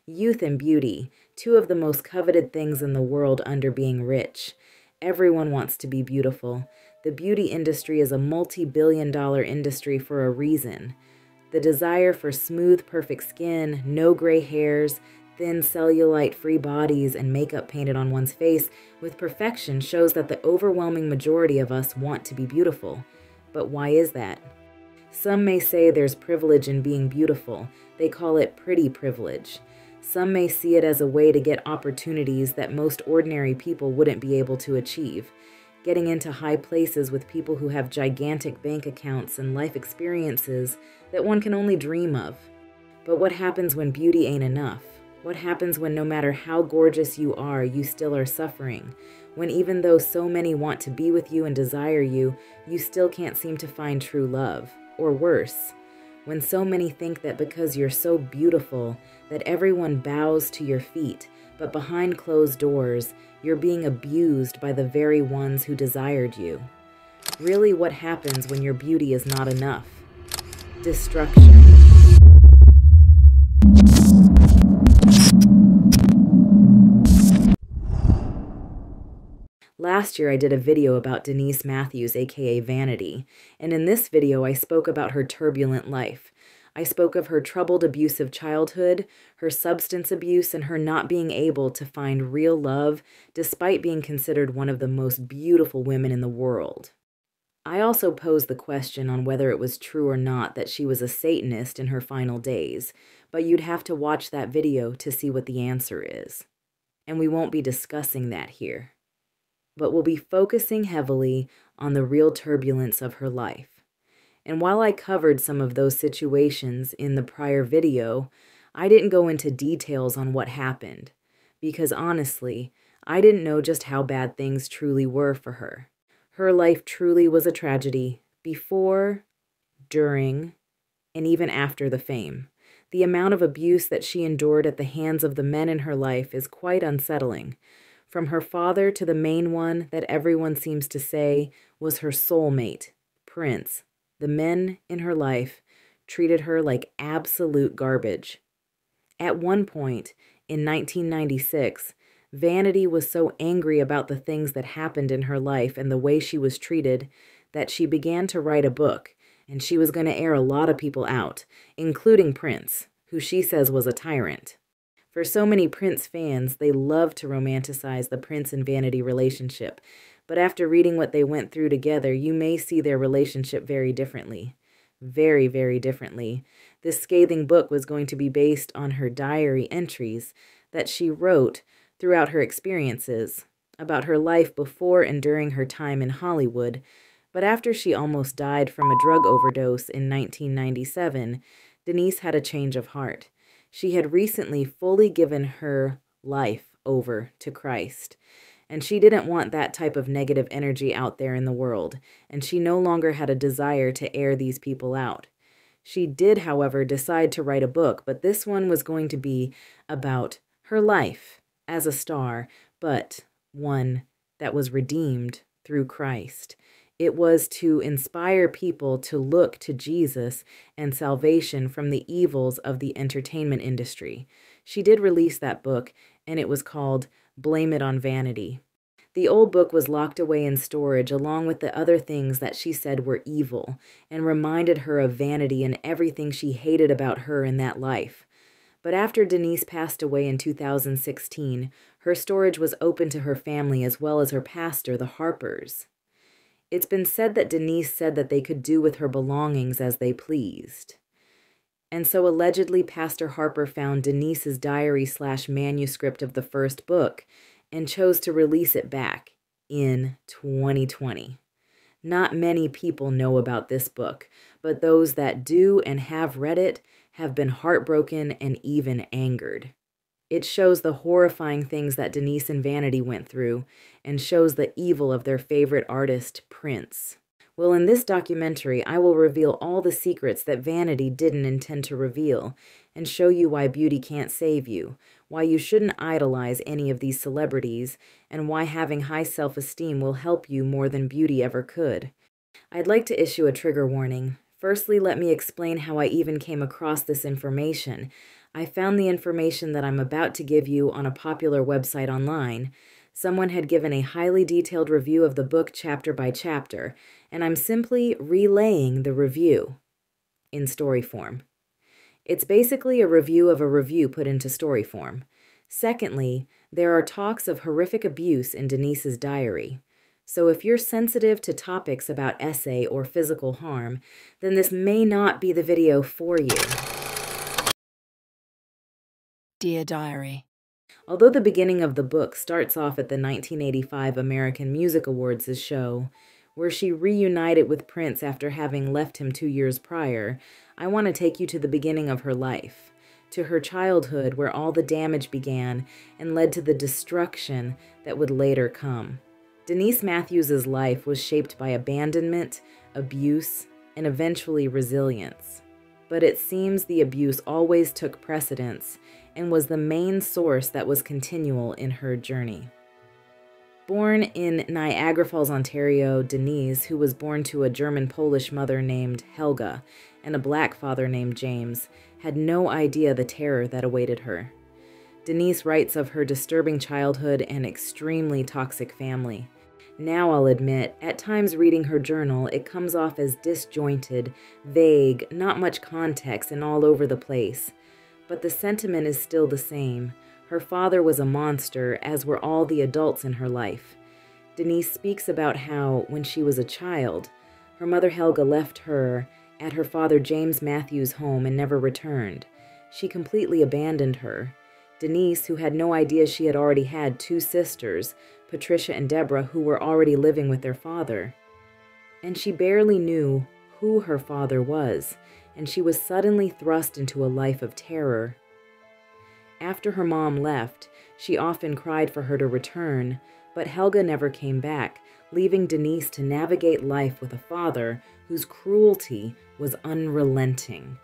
Youth and beauty, two of the most coveted things in the world under being rich. Everyone wants to be beautiful. The beauty industry is a multi-billion-dollar industry for a reason. The desire for smooth, perfect skin, no gray hairs, thin cellulite-free bodies, and makeup painted on one's face with perfection shows that the overwhelming majority of us want to be beautiful. But why is that? Some may say there's privilege in being beautiful. They call it pretty privilege. Some may see it as a way to get opportunities that most ordinary people wouldn't be able to achieve. Getting into high places with people who have gigantic bank accounts and life experiences that one can only dream of. But what happens when beauty ain't enough? What happens when no matter how gorgeous you are, you still are suffering? When even though so many want to be with you and desire you, you still can't seem to find true love? Or worse, when so many think that because you're so beautiful that everyone bows to your feet, but behind closed doors, you're being abused by the very ones who desired you. Really, what happens when your beauty is not enough? Destruction. Last year, I did a video about Denise Matthews, aka Vanity, and in this video, I spoke about her turbulent life. I spoke of her troubled, abusive childhood, her substance abuse, and her not being able to find real love despite being considered one of the most beautiful women in the world. I also posed the question on whether it was true or not that she was a Satanist in her final days, but you'd have to watch that video to see what the answer is. And we won't be discussing that here. But we'll be focusing heavily on the real turbulence of her life. And while I covered some of those situations in the prior video, I didn't go into details on what happened, because honestly, I didn't know just how bad things truly were for her. Her life truly was a tragedy before, during, and even after the fame. The amount of abuse that she endured at the hands of the men in her life is quite unsettling. From her father to the main one that everyone seems to say was her soulmate, Prince, the men in her life treated her like absolute garbage. At one point, in 1996, Vanity was so angry about the things that happened in her life and the way she was treated that she began to write a book, and she was going to air a lot of people out, including Prince, who she says was a tyrant. For so many Prince fans, they love to romanticize the Prince and Vanity relationship, but after reading what they went through together, you may see their relationship very differently. Very, very differently. This scathing book was going to be based on her diary entries that she wrote throughout her experiences, about her life before and during her time in Hollywood, but after she almost died from a drug overdose in 1997, Denise had a change of heart. She had recently fully given her life over to Christ, and she didn't want that type of negative energy out there in the world, and she no longer had a desire to air these people out. She did, however, decide to write a book, but this one was going to be about her life as a star, but one that was redeemed through Christ. It was to inspire people to look to Jesus and salvation from the evils of the entertainment industry. She did release that book, and it was called Blame It on Vanity. The old book was locked away in storage along with the other things that she said were evil and reminded her of Vanity and everything she hated about her in that life. But after Denise passed away in 2016, her storage was open to her family as well as her pastor, the Harpers. It's been said that Denise said that they could do with her belongings as they pleased. And so allegedly Pastor Harper found Denise's diary/manuscript of the first book and chose to release it back in 2020. Not many people know about this book, but those that do and have read it have been heartbroken and even angered. It shows the horrifying things that Denise and Vanity went through and shows the evil of their favorite artist, Prince. Well, in this documentary, I will reveal all the secrets that Vanity didn't intend to reveal and show you why beauty can't save you, why you shouldn't idolize any of these celebrities, and why having high self-esteem will help you more than beauty ever could. I'd like to issue a trigger warning. Firstly, let me explain how I even came across this information. I found the information that I'm about to give you on a popular website online. Someone had given a highly detailed review of the book chapter by chapter, and I'm simply relaying the review in story form. It's basically a review of a review put into story form. Secondly, there are talks of horrific abuse in Denise's diary. So if you're sensitive to topics about essay or physical harm, then this may not be the video for you. Dear Diary. Although the beginning of the book starts off at the 1985 American Music Awards' show, where she reunited with Prince after having left him 2 years prior, I want to take you to the beginning of her life, to her childhood where all the damage began and led to the destruction that would later come. Denise Matthews' life was shaped by abandonment, abuse, and eventually resilience. But it seems the abuse always took precedence and was the main source that was continual in her journey. Born in Niagara Falls, Ontario, Denise, who was born to a German-Polish mother named Helga and a black father named James, had no idea the terror that awaited her. Denise writes of her disturbing childhood and extremely toxic family. Now I'll admit, at times reading her journal, it comes off as disjointed, vague, not much context, and all over the place. But the sentiment is still the same. Her father was a monster, as were all the adults in her life. Denise speaks about how, when she was a child, her mother Helga left her at her father James Matthews' home and never returned. She completely abandoned her. Denise, who had no idea she had already had 2 sisters, Patricia and Deborah, who were already living with their father. And she barely knew who her father was, and she was suddenly thrust into a life of terror. After her mom left, she often cried for her to return, but Helga never came back, leaving Denise to navigate life with a father whose cruelty was unrelenting.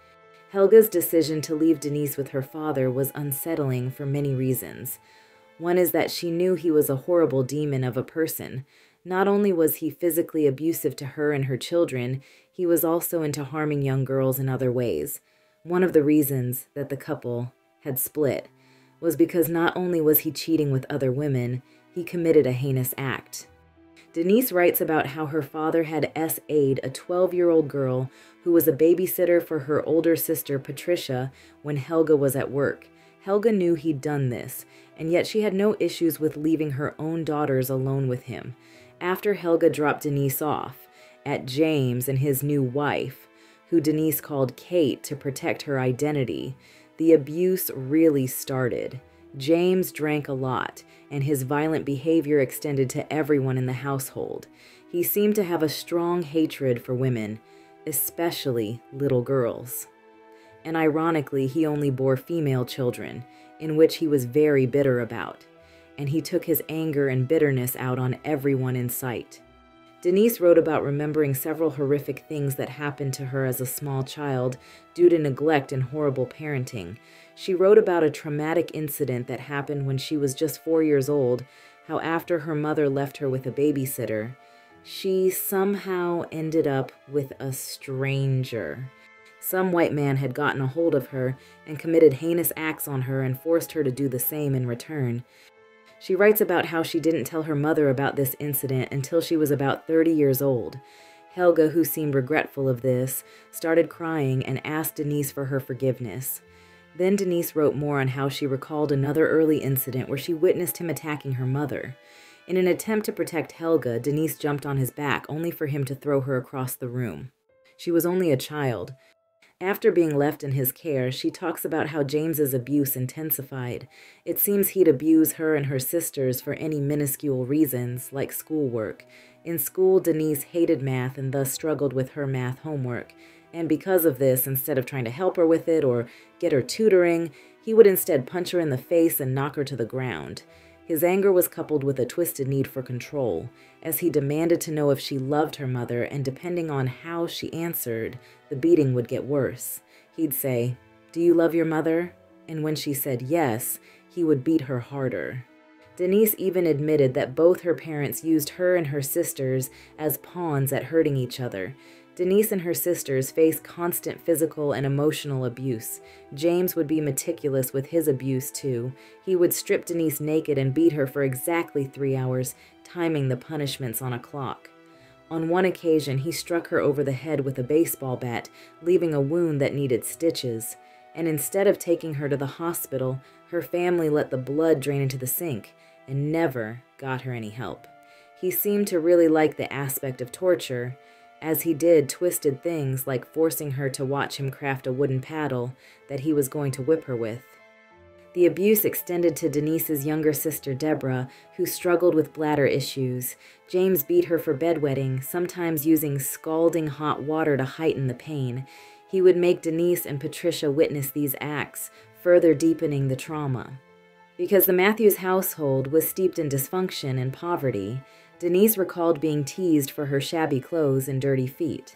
Helga's decision to leave Denise with her father was unsettling for many reasons. One is that she knew he was a horrible demon of a person. Not only was he physically abusive to her and her children, he was also into harming young girls in other ways. One of the reasons that the couple had split was because not only was he cheating with other women, he committed a heinous act. Denise writes about how her father had SA'd a 12-year-old girl who was a babysitter for her older sister Patricia when Helga was at work. Helga knew he'd done this, and yet she had no issues with leaving her own daughters alone with him. After Helga dropped Denise off at James and his new wife, who Denise called Kate to protect her identity, the abuse really started. James drank a lot, and his violent behavior extended to everyone in the household. He seemed to have a strong hatred for women, especially little girls. And ironically, he only bore female children, in which he was very bitter about, and he took his anger and bitterness out on everyone in sight. Denise wrote about remembering several horrific things that happened to her as a small child due to neglect and horrible parenting. She wrote about a traumatic incident that happened when she was just 4 years old, how after her mother left her with a babysitter, she somehow ended up with a stranger. Some white man had gotten a hold of her and committed heinous acts on her and forced her to do the same in return. She writes about how she didn't tell her mother about this incident until she was about 30 years old. Helga, who seemed regretful of this, started crying and asked Denise for her forgiveness. Then Denise wrote more on how she recalled another early incident where she witnessed him attacking her mother. In an attempt to protect Helga, Denise jumped on his back only for him to throw her across the room. She was only a child. After being left in his care, she talks about how James's abuse intensified. It seems he'd abuse her and her sisters for any minuscule reasons, like schoolwork. In school, Denise hated math and thus struggled with her math homework. And because of this, instead of trying to help her with it or get her tutoring, he would instead punch her in the face and knock her to the ground. His anger was coupled with a twisted need for control, as he demanded to know if she loved her mother, and depending on how she answered, the beating would get worse. He'd say, "Do you love your mother?" And when she said yes, he would beat her harder. Denise even admitted that both her parents used her and her sisters as pawns at hurting each other. Denise and her sisters faced constant physical and emotional abuse. James would be meticulous with his abuse, too. He would strip Denise naked and beat her for exactly 3 hours, timing the punishments on a clock. On one occasion, he struck her over the head with a baseball bat, leaving a wound that needed stitches. And instead of taking her to the hospital, her family let the blood drain into the sink and never got her any help. He seemed to really like the aspect of torture, as he did twisted things like forcing her to watch him craft a wooden paddle that he was going to whip her with. The abuse extended to Denise's younger sister, Deborah, who struggled with bladder issues. James beat her for bedwetting, sometimes using scalding hot water to heighten the pain. He would make Denise and Patricia witness these acts, further deepening the trauma. Because the Matthews household was steeped in dysfunction and poverty, Denise recalled being teased for her shabby clothes and dirty feet.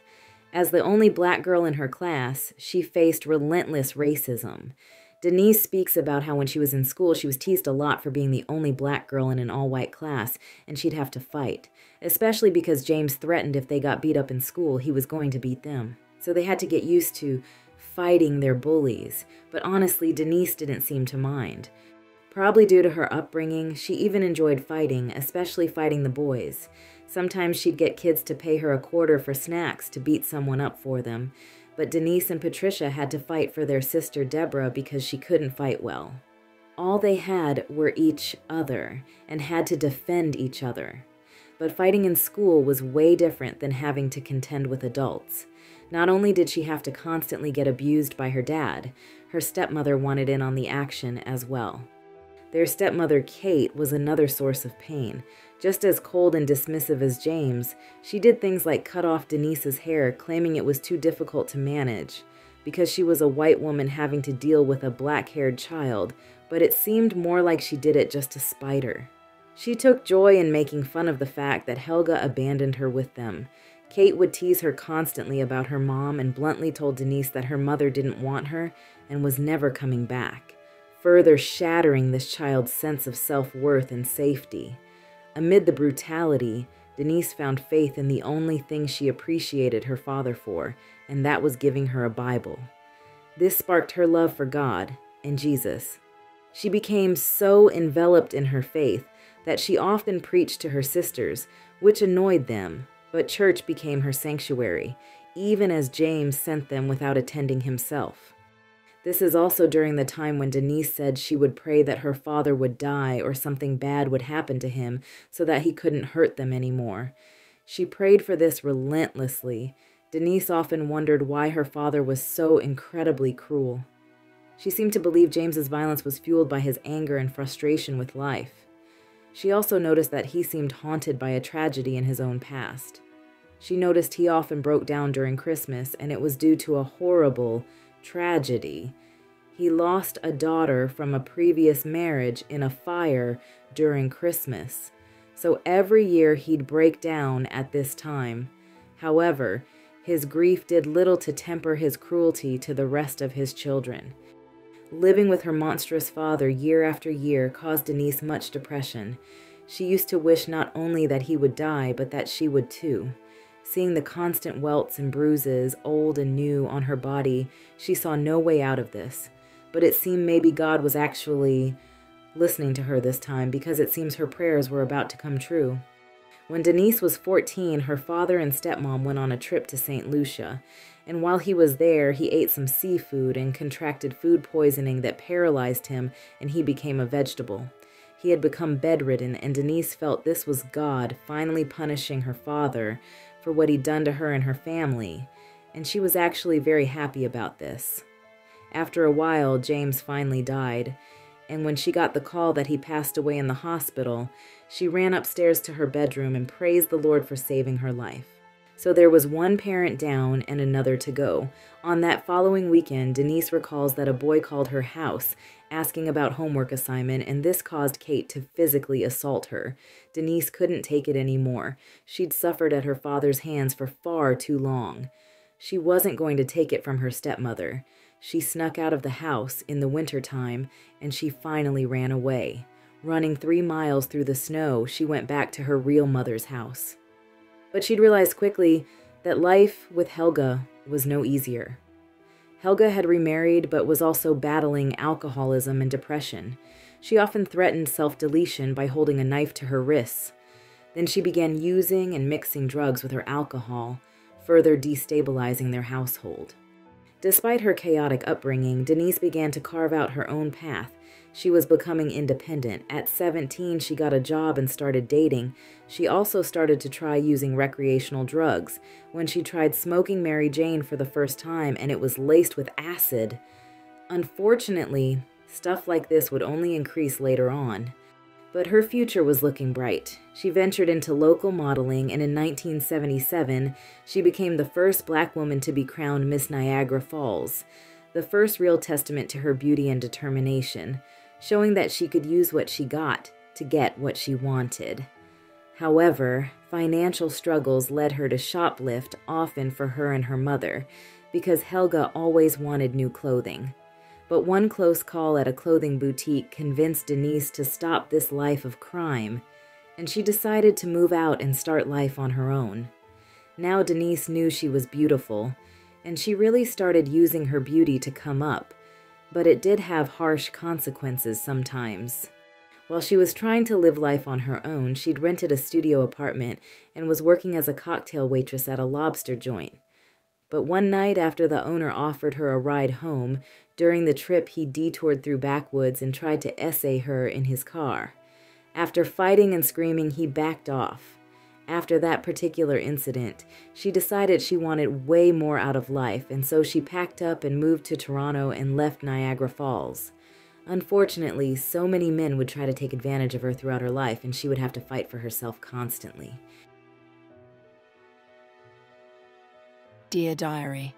As the only black girl in her class, she faced relentless racism. Denise speaks about how when she was in school, she was teased a lot for being the only black girl in an all-white class, and she'd have to fight, especially because James threatened if they got beat up in school, he was going to beat them. So they had to get used to fighting their bullies, but honestly, Denise didn't seem to mind. Probably due to her upbringing, she even enjoyed fighting, especially fighting the boys. Sometimes she'd get kids to pay her a quarter for snacks to beat someone up for them, but Denise and Patricia had to fight for their sister Deborah because she couldn't fight well. All they had were each other and had to defend each other. But fighting in school was way different than having to contend with adults. Not only did she have to constantly get abused by her dad, her stepmother wanted in on the action as well. Their stepmother, Kate, was another source of pain. Just as cold and dismissive as James, she did things like cut off Denise's hair, claiming it was too difficult to manage, because she was a white woman having to deal with a black-haired child, but it seemed more like she did it just to spite her. She took joy in making fun of the fact that Helga abandoned her with them. Kate would tease her constantly about her mom and bluntly told Denise that her mother didn't want her and was never coming back, further shattering this child's sense of self-worth and safety. Amid the brutality, Denise found faith in the only thing she appreciated her father for, and that was giving her a Bible. This sparked her love for God and Jesus. She became so enveloped in her faith that she often preached to her sisters, which annoyed them, but church became her sanctuary, even as James sent them without attending himself. This is also during the time when Denise said she would pray that her father would die or something bad would happen to him so that he couldn't hurt them anymore. She prayed for this relentlessly. Denise often wondered why her father was so incredibly cruel. She seemed to believe James's violence was fueled by his anger and frustration with life. She also noticed that he seemed haunted by a tragedy in his own past. She noticed he often broke down during Christmas, and it was due to a horrible tragedy. He lost a daughter from a previous marriage in a fire during Christmas. So every year he'd break down at this time. However, his grief did little to temper his cruelty to the rest of his children. Living with her monstrous father year after year caused Denise much depression. She used to wish not only that he would die, but that she would too. Seeing the constant welts and bruises, old and new, on her body, she saw no way out of this. But it seemed maybe God was actually listening to her this time, because it seems her prayers were about to come true. When Denise was 14, her father and stepmom went on a trip to St. Lucia, and while he was there, he ate some seafood and contracted food poisoning that paralyzed him, and he became a vegetable. He had become bedridden, and Denise felt this was God finally punishing her father for what he'd done to her and her family, and she was actually very happy about this. After a while, James finally died, and when she got the call that he passed away in the hospital, she ran upstairs to her bedroom and praised the Lord for saving her life. So there was one parent down and another to go. On that following weekend, Denise recalls that a boy called her house, asking about homework assignment, and this caused Kate to physically assault her. Denise couldn't take it anymore. She'd suffered at her father's hands for far too long. She wasn't going to take it from her stepmother. She snuck out of the house in the wintertime, and she finally ran away. Running 3 miles through the snow, she went back to her real mother's house. But she'd realized quickly that life with Helga was no easier. Helga had remarried but was also battling alcoholism and depression. She often threatened self-deletion by holding a knife to her wrists. Then she began using and mixing drugs with her alcohol, further destabilizing their household. Despite her chaotic upbringing, Denise began to carve out her own path. She was becoming independent. At 17, she got a job and started dating. She also started to try using recreational drugs. When she tried smoking Mary Jane for the first time and it was laced with acid, unfortunately, stuff like this would only increase later on. But her future was looking bright. She ventured into local modeling, and in 1977, she became the first Black woman to be crowned Miss Niagara Falls, the first real testament to her beauty and determination, showing that she could use what she got to get what she wanted. However, financial struggles led her to shoplift, often for her and her mother, because Helga always wanted new clothing. But one close call at a clothing boutique convinced Denise to stop this life of crime, and she decided to move out and start life on her own. Now Denise knew she was beautiful, and she really started using her beauty to come up, but it did have harsh consequences sometimes. While she was trying to live life on her own, she'd rented a studio apartment and was working as a cocktail waitress at a lobster joint. But one night after the owner offered her a ride home, during the trip he detoured through backwoods and tried to essay her in his car. After fighting and screaming, he backed off. After that particular incident, she decided she wanted way more out of life, and so she packed up and moved to Toronto and left Niagara Falls. Unfortunately, so many men would try to take advantage of her throughout her life, and she would have to fight for herself constantly. Dear Diary.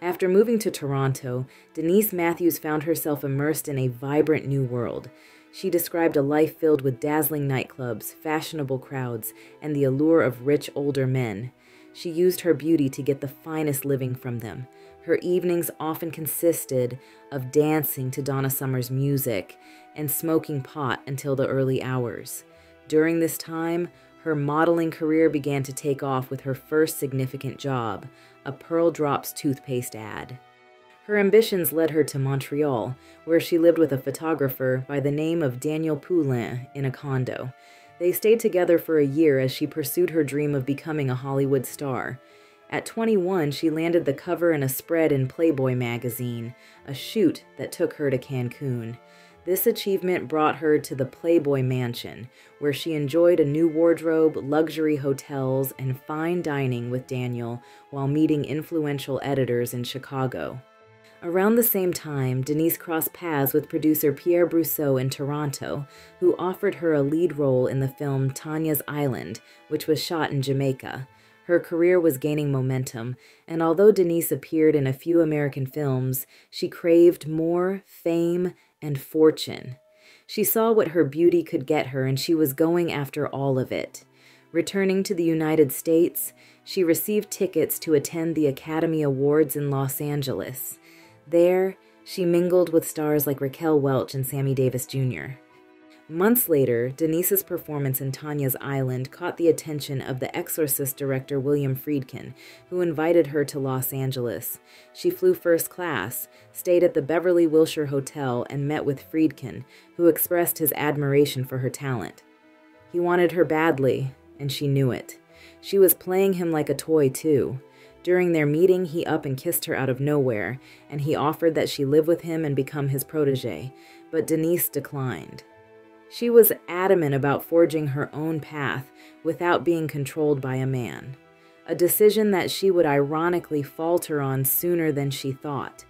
After moving to Toronto, Denise Matthews found herself immersed in a vibrant new world. She described a life filled with dazzling nightclubs, fashionable crowds, and the allure of rich older men. She used her beauty to get the finest living from them. Her evenings often consisted of dancing to Donna Summer's music and smoking pot until the early hours. During this time, her modeling career began to take off with her first significant job, a Pearl Drops toothpaste ad. Her ambitions led her to Montreal, where she lived with a photographer by the name of Daniel Poulin in a condo. They stayed together for a year as she pursued her dream of becoming a Hollywood star. At 21, she landed the cover and a spread in Playboy magazine, a shoot that took her to Cancun. This achievement brought her to the Playboy Mansion, where she enjoyed a new wardrobe, luxury hotels, and fine dining with Daniel while meeting influential editors in Chicago. Around the same time, Denise crossed paths with producer Pierre Brousseau in Toronto, who offered her a lead role in the film Tanya's Island, which was shot in Jamaica. Her career was gaining momentum, and although Denise appeared in a few American films, she craved more fame and fortune. She saw what her beauty could get her, and she was going after all of it. Returning to the United States, she received tickets to attend the Academy Awards in Los Angeles. There, she mingled with stars like Raquel Welch and Sammy Davis Jr. Months later, Denise's performance in Tanya's Island caught the attention of The Exorcist director William Friedkin, who invited her to Los Angeles. She flew first class, stayed at the Beverly Wilshire Hotel, and met with Friedkin, who expressed his admiration for her talent. He wanted her badly, and she knew it. She was playing him like a toy, too. During their meeting, he up and kissed her out of nowhere, and he offered that she live with him and become his protege, but Denise declined. She was adamant about forging her own path without being controlled by a man, a decision that she would ironically falter on sooner than she thought.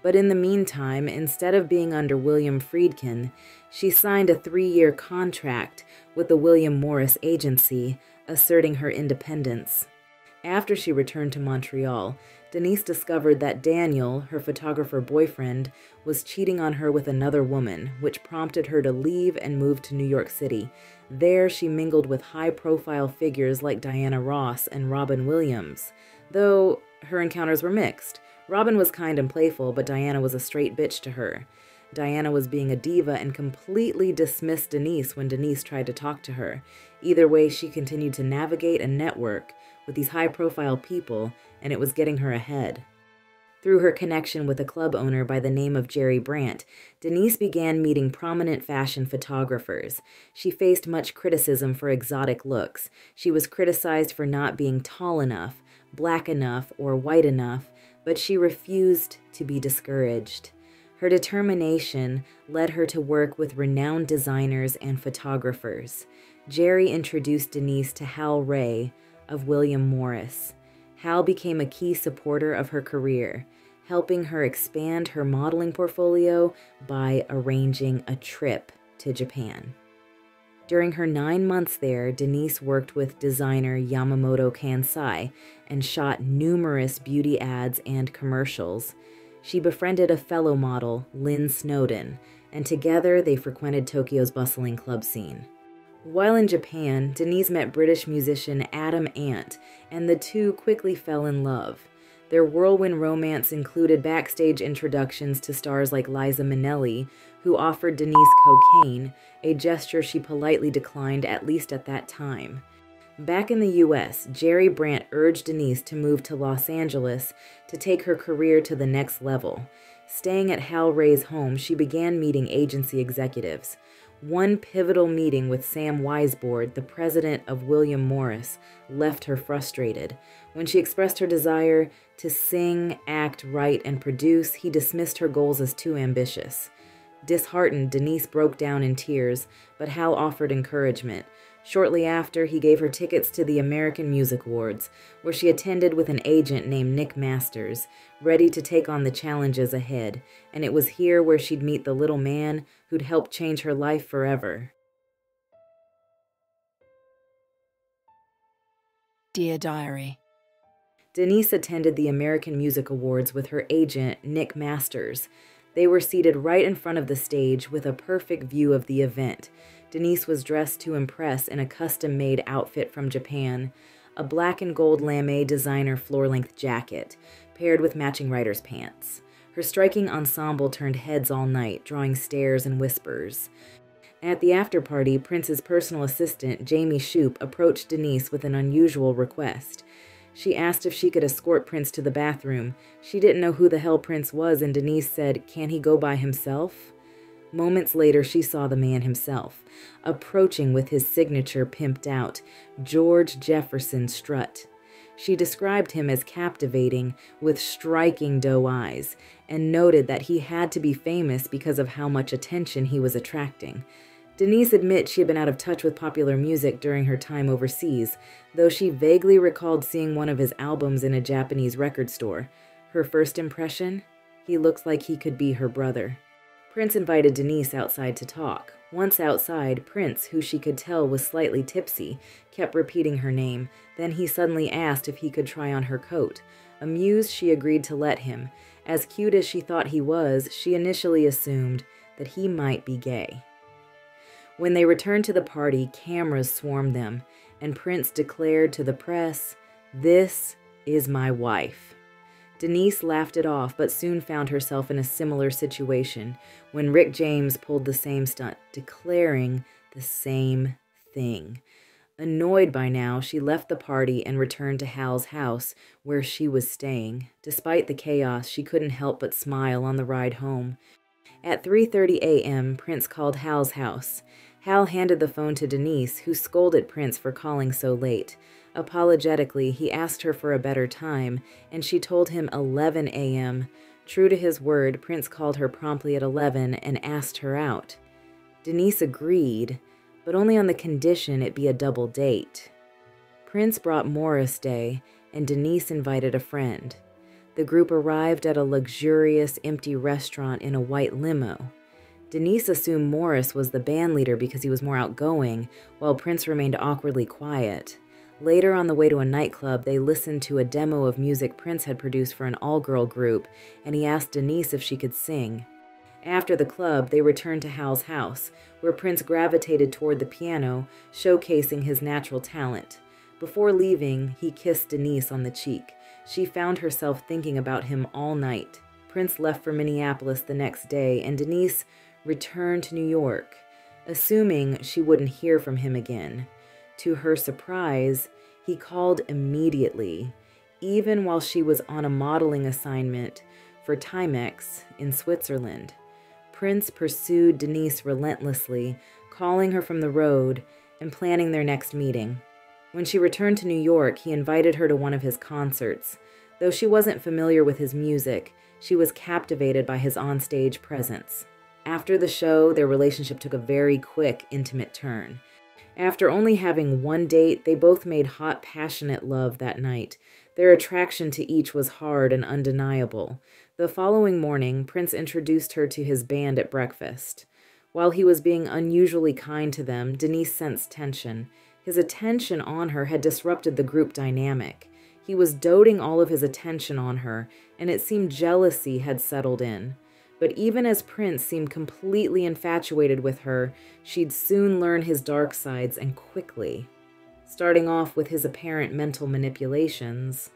But in the meantime, instead of being under William Friedkin, she signed a 3-year contract with the William Morris Agency, asserting her independence. After she returned to Montreal, Denise discovered that Daniel, her photographer boyfriend, was cheating on her with another woman, which prompted her to leave and move to New York City. There, she mingled with high-profile figures like Diana Ross and Robin Williams, though her encounters were mixed. Robin was kind and playful, but Diana was a straight bitch to her. Diana was being a diva and completely dismissed Denise when Denise tried to talk to her. Either way, she continued to navigate and network, with these high-profile people, and it was getting her ahead. Through her connection with a club owner by the name of Jerry Brandt, Denise began meeting prominent fashion photographers. She faced much criticism for exotic looks. She was criticized for not being tall enough, black enough, or white enough, but she refused to be discouraged. Her determination led her to work with renowned designers and photographers. Jerry introduced Denise to Hal Ray of William Morris. Hal became a key supporter of her career, helping her expand her modeling portfolio by arranging a trip to Japan. During her 9 months there, Denise worked with designer Yamamoto Kansai and shot numerous beauty ads and commercials. She befriended a fellow model, Lynn Snowden, and together they frequented Tokyo's bustling club scene. While in Japan, Denise met British musician Adam Ant, and the two quickly fell in love. Their whirlwind romance included backstage introductions to stars like Liza Minnelli, who offered Denise cocaine, a gesture she politely declined, at least at that time. Back in the U.S., Jerry Brandt urged Denise to move to Los Angeles to take her career to the next level. Staying at Hal Ray's home, she began meeting agency executives. One pivotal meeting with Sam Weisbord, the president of William Morris, left her frustrated. When she expressed her desire to sing, act, write, and produce, he dismissed her goals as too ambitious. Disheartened, Denise broke down in tears, but Hal offered encouragement. Shortly after, he gave her tickets to the American Music Awards, where she attended with an agent named Nick Masters, ready to take on the challenges ahead, and it was here where she'd meet the little man who'd helped change her life forever. Dear Diary. Denise attended the American Music Awards with her agent, Nick Masters. They were seated right in front of the stage with a perfect view of the event. Denise was dressed to impress in a custom-made outfit from Japan, a black and gold lame designer floor-length jacket, paired with matching writer's pants. Her striking ensemble turned heads all night, drawing stares and whispers. At the after-party, Prince's personal assistant, Jamie Shoup, approached Denise with an unusual request. She asked if she could escort Prince to the bathroom. She didn't know who the hell Prince was, and Denise said, "Can he go by himself?" Moments later, she saw the man himself, approaching with his signature pimped out, George Jefferson strut. She described him as captivating, with striking doe eyes, and noted that he had to be famous because of how much attention he was attracting. Denise admits she had been out of touch with popular music during her time overseas, though she vaguely recalled seeing one of his albums in a Japanese record store. Her first impression? He looks like he could be her brother. Prince invited Denise outside to talk. Once outside, Prince, who she could tell was slightly tipsy, kept repeating her name. Then he suddenly asked if he could try on her coat. Amused, she agreed to let him. As cute as she thought he was, she initially assumed that he might be gay. When they returned to the party, cameras swarmed them, and Prince declared to the press, "This is my wife." Denise laughed it off, but soon found herself in a similar situation when Rick James pulled the same stunt, declaring the same thing. Annoyed by now, she left the party and returned to Hal's house, where she was staying. Despite the chaos, she couldn't help but smile on the ride home. At 3:30 a.m., Prince called Hal's house. Hal handed the phone to Denise, who scolded Prince for calling so late. Apologetically, he asked her for a better time, and she told him 11 a.m. True to his word, Prince called her promptly at 11 and asked her out. Denise agreed, but only on the condition it be a double date. Prince brought Morris Day, and Denise invited a friend. The group arrived at a luxurious, empty restaurant in a white limo. Denise assumed Morris was the bandleader because he was more outgoing, while Prince remained awkwardly quiet. Later, on the way to a nightclub, they listened to a demo of music Prince had produced for an all-girl group, and he asked Denise if she could sing. After the club, they returned to Hal's house, where Prince gravitated toward the piano, showcasing his natural talent. Before leaving, he kissed Denise on the cheek. She found herself thinking about him all night. Prince left for Minneapolis the next day, and Denise returned to New York, assuming she wouldn't hear from him again. To her surprise, He called immediately, even while she was on a modeling assignment for Timex in Switzerland. Prince pursued Denise relentlessly, calling her from the road and planning their next meeting. When she returned to New York, he invited her to one of his concerts. Though she wasn't familiar with his music, she was captivated by his onstage presence. After the show, their relationship took a very quick, intimate turn. After only having one date, they both made hot, passionate love that night. Their attraction to each was hard and undeniable. The following morning, Prince introduced her to his band at breakfast. While he was being unusually kind to them, Denise sensed tension. His attention on her had disrupted the group dynamic. He was doting all of his attention on her, and it seemed jealousy had settled in. But even as Prince seemed completely infatuated with her, she'd soon learn his dark sides, and quickly. Starting off with his apparent mental manipulations.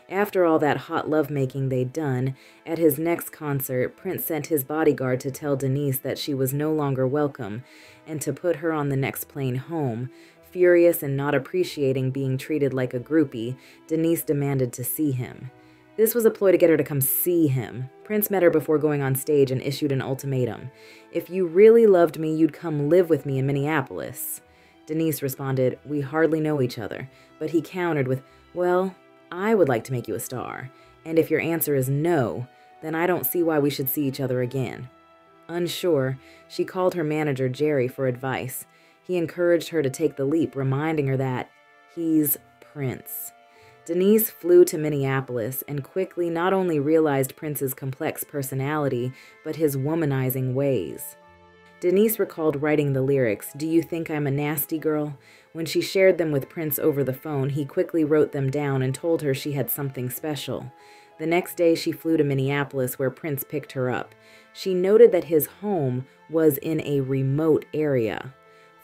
After all that hot lovemaking they'd done, at his next concert, Prince sent his bodyguard to tell Denise that she was no longer welcome, and to put her on the next plane home. Furious and not appreciating being treated like a groupie, Denise demanded to see him. This was a ploy to get her to come see him. Prince met her before going on stage and issued an ultimatum. "If you really loved me, you'd come live with me in Minneapolis." Denise responded, "We hardly know each other," but he countered with, "Well, I would like to make you a star, and if your answer is no, then I don't see why we should see each other again." Unsure, she called her manager, Jerry, for advice. He encouraged her to take the leap, reminding her that he's Prince. Denise flew to Minneapolis and quickly not only realized Prince's complex personality, but his womanizing ways. Denise recalled writing the lyrics, "Do you think I'm a nasty girl?" When she shared them with Prince over the phone, he quickly wrote them down and told her she had something special. The next day, she flew to Minneapolis, where Prince picked her up. She noted that his home was in a remote area,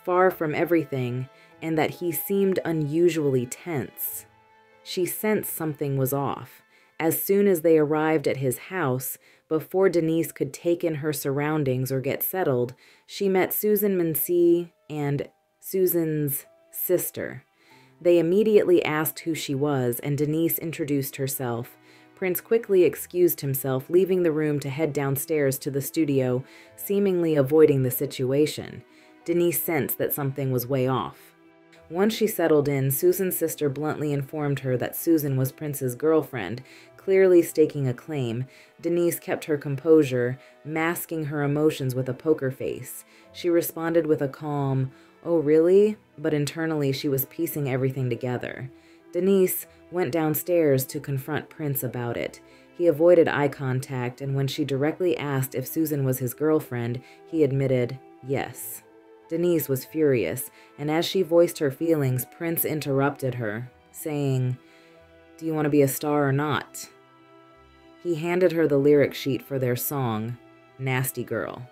far from everything, and that he seemed unusually tense. She sensed something was off. As soon as they arrived at his house, before Denise could take in her surroundings or get settled, she met Susan Mancey and Susan's sister. They immediately asked who she was, and Denise introduced herself. Prince quickly excused himself, leaving the room to head downstairs to the studio, seemingly avoiding the situation. Denise sensed that something was way off. Once she settled in, Susan's sister bluntly informed her that Susan was Prince's girlfriend, clearly staking a claim. Denise kept her composure, masking her emotions with a poker face. She responded with a calm, "Oh, really?" But internally she was piecing everything together. Denise went downstairs to confront Prince about it. He avoided eye contact, and when she directly asked if Susan was his girlfriend, he admitted yes. Denise was furious, and as she voiced her feelings, Prince interrupted her, saying, "Do you want to be a star or not?" He handed her the lyric sheet for their song, "Nasty Girl."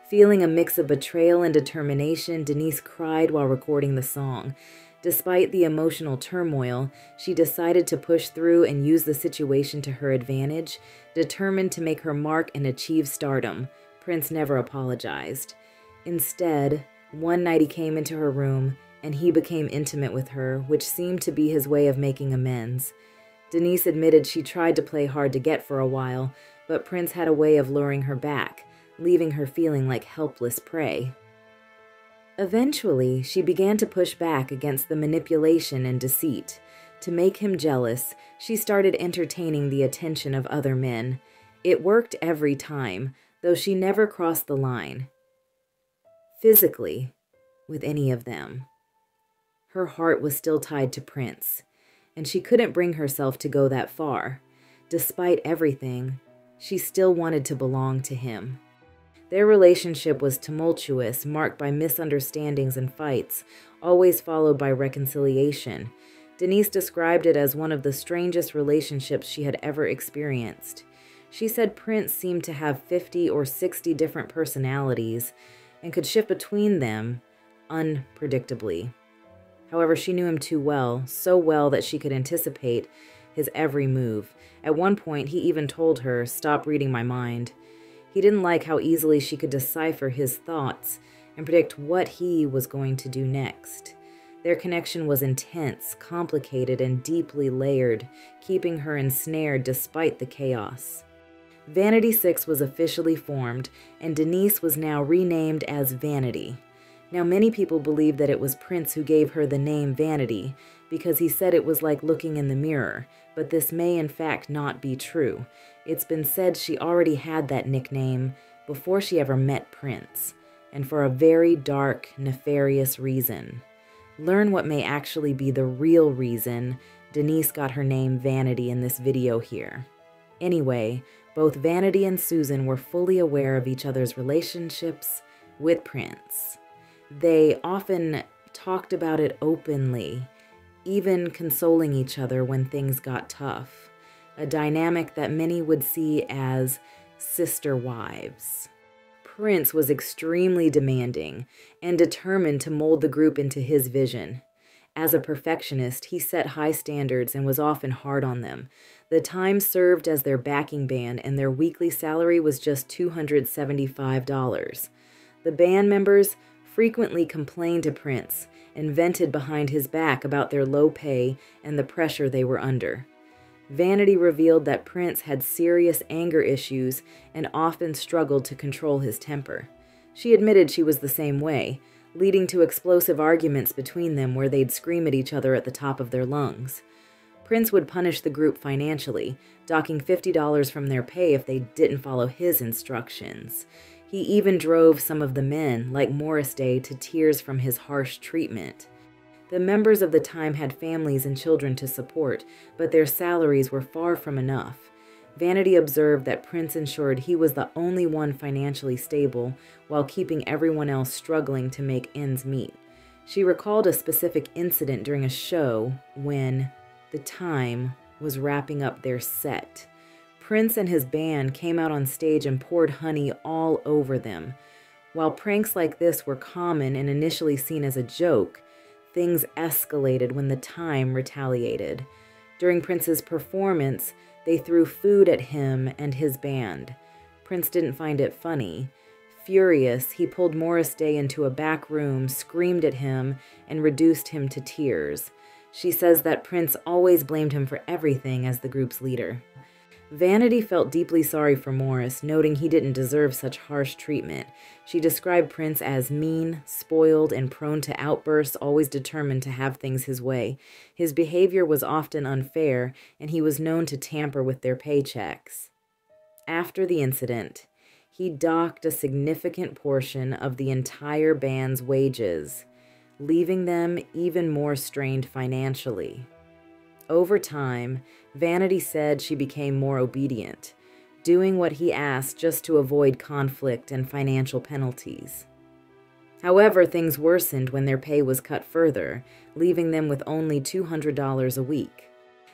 Feeling a mix of betrayal and determination, Denise cried while recording the song. Despite the emotional turmoil, she decided to push through and use the situation to her advantage, determined to make her mark and achieve stardom. Prince never apologized. Instead, one night he came into her room, and he became intimate with her, which seemed to be his way of making amends. Denise admitted she tried to play hard to get for a while, but Prince had a way of luring her back, leaving her feeling like helpless prey. Eventually, she began to push back against the manipulation and deceit. To make him jealous, she started entertaining the attention of other men. It worked every time, though she never crossed the line physically with any of them. Her heart was still tied to Prince, and she couldn't bring herself to go that far. Despite everything, she still wanted to belong to him. Their relationship was tumultuous, marked by misunderstandings and fights, always followed by reconciliation. Denise described it as one of the strangest relationships she had ever experienced. She said Prince seemed to have 50 or 60 different personalities and could shift between them unpredictably. However, she knew him too well, so well that she could anticipate his every move. At one point, he even told her, "Stop reading my mind." He didn't like how easily she could decipher his thoughts and predict what he was going to do next. Their connection was intense, complicated, and deeply layered, keeping her ensnared despite the chaos. Vanity 6 was officially formed, and Denise was now renamed as Vanity. Now, many people believe that it was Prince who gave her the name Vanity, because he said it was like looking in the mirror, but this may in fact not be true. It's been said she already had that nickname before she ever met Prince, and for a very dark, nefarious reason. Learn what may actually be the real reason Denise got her name Vanity in this video here. Anyway, both Vanity and Susan were fully aware of each other's relationships with Prince. They often talked about it openly, even consoling each other when things got tough, a dynamic that many would see as sister wives. Prince was extremely demanding and determined to mold the group into his vision. As a perfectionist, he set high standards and was often hard on them. The Times served as their backing band, and their weekly salary was just $275. The band members frequently complained to Prince and vented behind his back about their low pay and the pressure they were under. Vanity revealed that Prince had serious anger issues and often struggled to control his temper. She admitted she was the same way, leading to explosive arguments between them where they'd scream at each other at the top of their lungs. Prince would punish the group financially, docking $50 from their pay if they didn't follow his instructions. He even drove some of the men, like Morris Day, to tears from his harsh treatment. The members of the time had families and children to support, but their salaries were far from enough. Vanity observed that Prince ensured he was the only one financially stable, while keeping everyone else struggling to make ends meet. She recalled a specific incident during a show when the Time was wrapping up their set. Prince and his band came out on stage and poured honey all over them. While pranks like this were common and initially seen as a joke, things escalated when the Time retaliated. During Prince's performance, they threw food at him and his band. Prince didn't find it funny. Furious, he pulled Morris Day into a back room, screamed at him, and reduced him to tears. She says that Prince always blamed him for everything as the group's leader. Vanity felt deeply sorry for Morris, noting he didn't deserve such harsh treatment. She described Prince as mean, spoiled, and prone to outbursts, always determined to have things his way. His behavior was often unfair, and he was known to tamper with their paychecks. After the incident, he docked a significant portion of the entire band's wages, leaving them even more strained financially. Over time, Vanity said she became more obedient, doing what he asked just to avoid conflict and financial penalties. However, things worsened when their pay was cut further, leaving them with only $200 a week.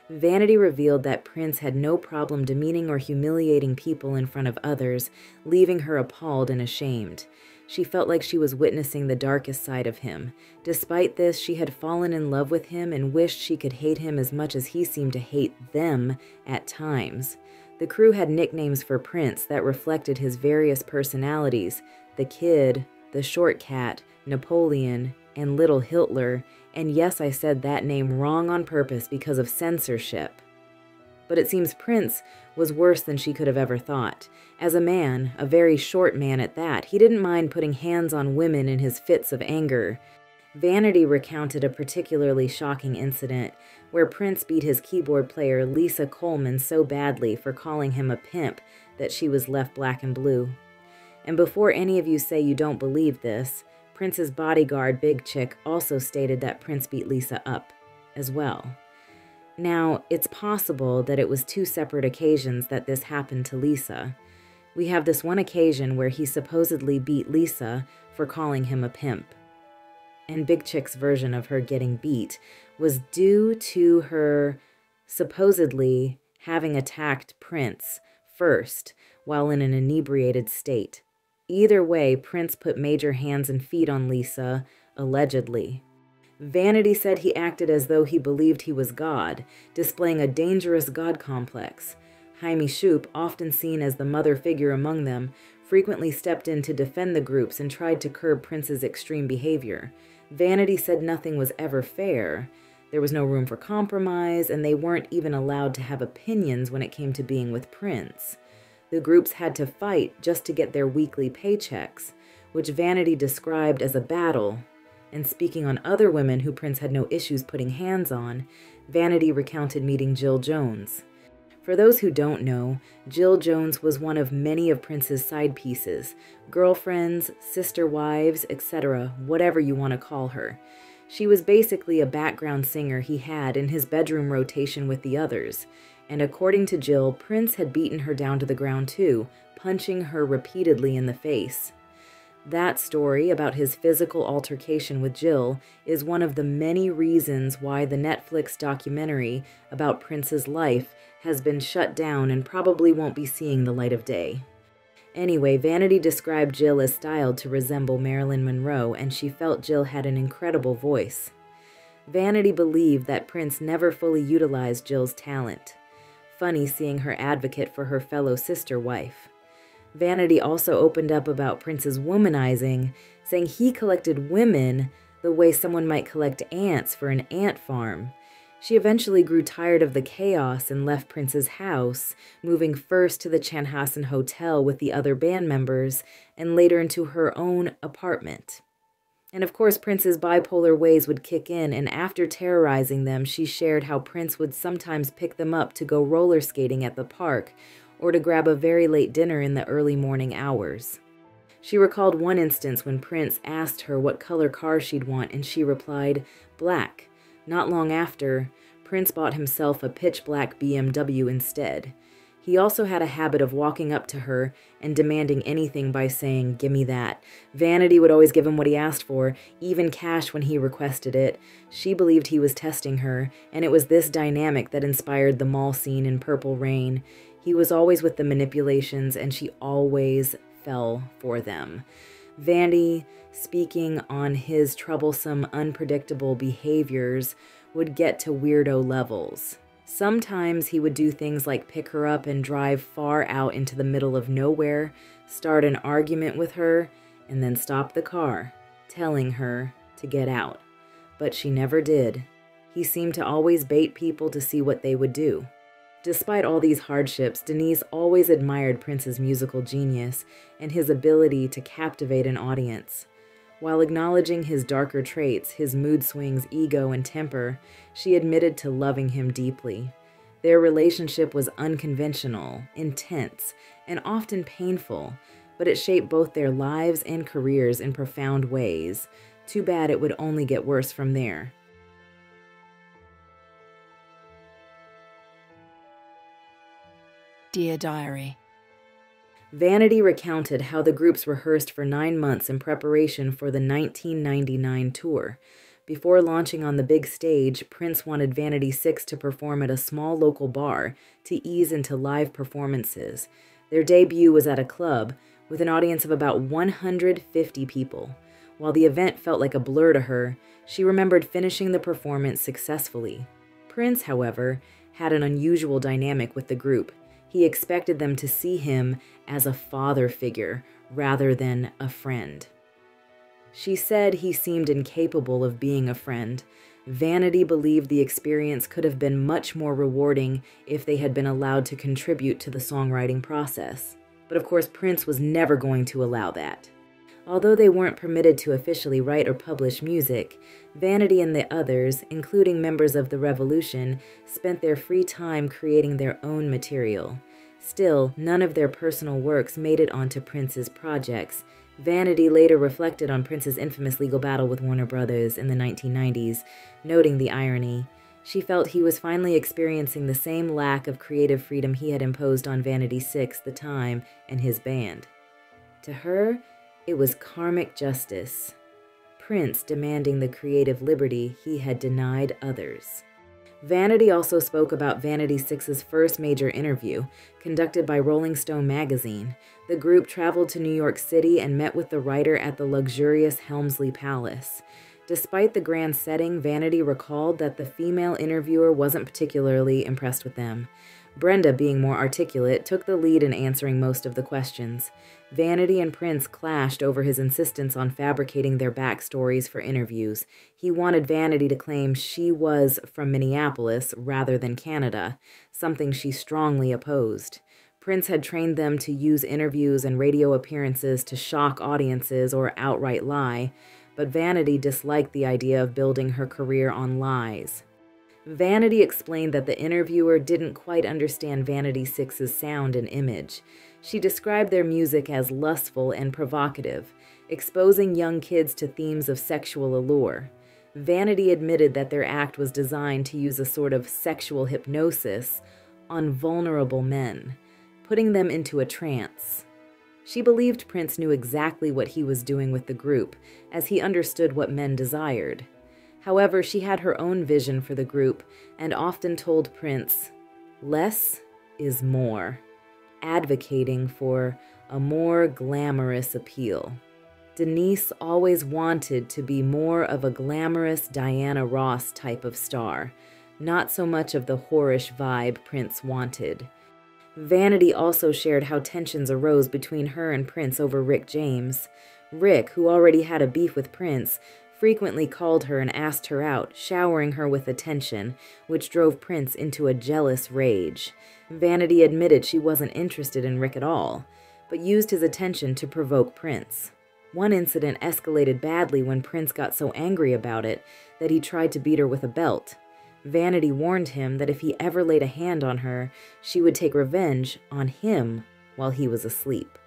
Vanity revealed that Prince had no problem demeaning or humiliating people in front of others, leaving her appalled and ashamed. She felt like she was witnessing the darkest side of him. Despite this, she had fallen in love with him and wished she could hate him as much as he seemed to hate them at times. The crew had nicknames for Prince that reflected his various personalities: the Kid, the Short Cat, Napoleon, and Little Hitler. And yes, I said that name wrong on purpose because of censorship. But it seems Prince was worse than she could have ever thought. As a man, a very short man at that, he didn't mind putting hands on women in his fits of anger. Vanity recounted a particularly shocking incident where Prince beat his keyboard player Lisa Coleman so badly for calling him a pimp that she was left black and blue. And before any of you say you don't believe this, Prince's bodyguard, Big Chick, also stated that Prince beat Lisa up as well. Now, it's possible that it was two separate occasions that this happened to Lisa. We have this one occasion where he supposedly beat Lisa for calling him a pimp. And Big Chick's version of her getting beat was due to her supposedly having attacked Prince first while in an inebriated state. Either way, Prince put major hands and feet on Lisa, allegedly. Vanity said he acted as though he believed he was God, displaying a dangerous God complex. Jaime Shoup, often seen as the mother figure among them, frequently stepped in to defend the groups and tried to curb Prince's extreme behavior. Vanity said nothing was ever fair. There was no room for compromise, and they weren't even allowed to have opinions when it came to being with Prince. The groups had to fight just to get their weekly paychecks, which Vanity described as a battle. And speaking on other women who Prince had no issues putting hands on, Vanity recounted meeting Jill Jones. For those who don't know, Jill Jones was one of many of Prince's side pieces, girlfriends, sister wives, etc., whatever you want to call her. She was basically a background singer he had in his bedroom rotation with the others, and according to Jill, Prince had beaten her down to the ground too, punching her repeatedly in the face. That story about his physical altercation with Jill is one of the many reasons why the Netflix documentary about Prince's life has been shut down and probably won't be seeing the light of day. Anyway, Vanity described Jill as styled to resemble Marilyn Monroe, and she felt Jill had an incredible voice. Vanity believed that Prince never fully utilized Jill's talent. Funny seeing her advocate for her fellow sister wife. Vanity also opened up about Prince's womanizing, saying he collected women the way someone might collect ants for an ant farm. She eventually grew tired of the chaos and left Prince's house, moving first to the Chanhassen Hotel with the other band members, and later into her own apartment. And of course, Prince's bipolar ways would kick in, and after terrorizing them, she shared how Prince would sometimes pick them up to go roller skating at the park, or to grab a very late dinner in the early morning hours. She recalled one instance when Prince asked her what color car she'd want, and she replied, "Black." Not long after, Prince bought himself a pitch-black BMW instead. He also had a habit of walking up to her and demanding anything by saying, "Gimme that." Vanity would always give him what he asked for, even cash when he requested it. She believed he was testing her, and it was this dynamic that inspired the mall scene in Purple Rain. He was always with the manipulations, and she always fell for them. Vanity, speaking on his troublesome, unpredictable behaviors, would get to weirdo levels. Sometimes he would do things like pick her up and drive far out into the middle of nowhere, start an argument with her, and then stop the car, telling her to get out. But she never did. He seemed to always bait people to see what they would do. Despite all these hardships, Denise always admired Prince's musical genius and his ability to captivate an audience. While acknowledging his darker traits, his mood swings, ego, and temper, she admitted to loving him deeply. Their relationship was unconventional, intense, and often painful, but it shaped both their lives and careers in profound ways. Too bad it would only get worse from there. Dear Diary. Vanity recounted how the groups rehearsed for 9 months in preparation for the 1999 tour. Before launching on the big stage, Prince wanted Vanity 6 to perform at a small local bar to ease into live performances. Their debut was at a club with an audience of about 150 people. While the event felt like a blur to her, she remembered finishing the performance successfully. Prince, however, had an unusual dynamic with the group. He expected them to see him as a father figure rather than a friend. She said he seemed incapable of being a friend. Vanity believed the experience could have been much more rewarding if they had been allowed to contribute to the songwriting process. But of course, Prince was never going to allow that. Although they weren't permitted to officially write or publish music, Vanity and the others, including members of the Revolution, spent their free time creating their own material. Still, none of their personal works made it onto Prince's projects. Vanity later reflected on Prince's infamous legal battle with Warner Brothers in the 1990s, noting the irony. She felt he was finally experiencing the same lack of creative freedom he had imposed on Vanity 6, The Time, and his band. To her, it was karmic justice. Prince demanding the creative liberty he had denied others. Vanity also spoke about Vanity 6's first major interview, conducted by Rolling Stone magazine. The group traveled to New York City and met with the writer at the luxurious Helmsley Palace. Despite the grand setting, Vanity recalled that the female interviewer wasn't particularly impressed with them. Brenda, being more articulate, took the lead in answering most of the questions. Vanity and Prince clashed over his insistence on fabricating their backstories for interviews. He wanted Vanity to claim she was from Minneapolis rather than Canada, something she strongly opposed. Prince had trained them to use interviews and radio appearances to shock audiences or outright lie, but Vanity disliked the idea of building her career on lies. Vanity explained that the interviewer didn't quite understand Vanity Six's sound and image. She described their music as lustful and provocative, exposing young kids to themes of sexual allure. Vanity admitted that their act was designed to use a sort of sexual hypnosis on vulnerable men, putting them into a trance. She believed Prince knew exactly what he was doing with the group, as he understood what men desired. However, she had her own vision for the group and often told Prince, "Less is more," advocating for a more glamorous appeal. Denise always wanted to be more of a glamorous Diana Ross type of star, not so much of the whorish vibe Prince wanted. Vanity also shared how tensions arose between her and Prince over Rick James. Rick, who already had a beef with Prince, frequently called her and asked her out, showering her with attention, which drove Prince into a jealous rage. Vanity admitted she wasn't interested in Rick at all, but used his attention to provoke Prince. One incident escalated badly when Prince got so angry about it that he tried to beat her with a belt. Vanity warned him that if he ever laid a hand on her, she would take revenge on him while he was asleep.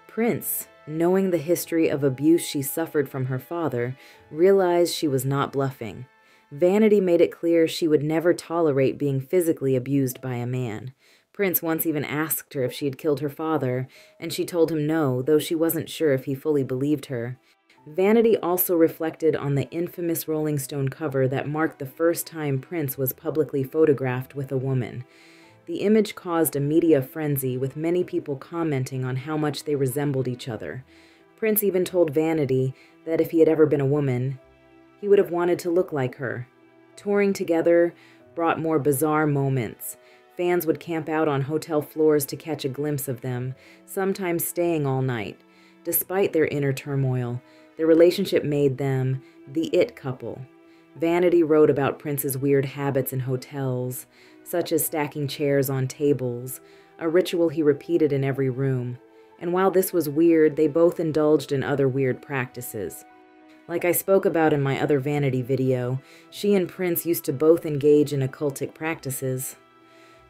Prince, knowing the history of abuse she suffered from her father, realized she was not bluffing. Vanity made it clear she would never tolerate being physically abused by a man. Prince once even asked her if she had killed her father, and she told him no, though she wasn't sure if he fully believed her. Vanity also reflected on the infamous Rolling Stone cover that marked the first time Prince was publicly photographed with a woman. The image caused a media frenzy, with many people commenting on how much they resembled each other. Prince even told Vanity that if he had ever been a woman, he would have wanted to look like her. Touring together brought more bizarre moments. Fans would camp out on hotel floors to catch a glimpse of them, sometimes staying all night. Despite their inner turmoil, their relationship made them the it couple. Vanity wrote about Prince's weird habits in hotels, such as stacking chairs on tables, a ritual he repeated in every room. And while this was weird, they both indulged in other weird practices. Like I spoke about in my other Vanity video, she and Prince used to both engage in occultic practices.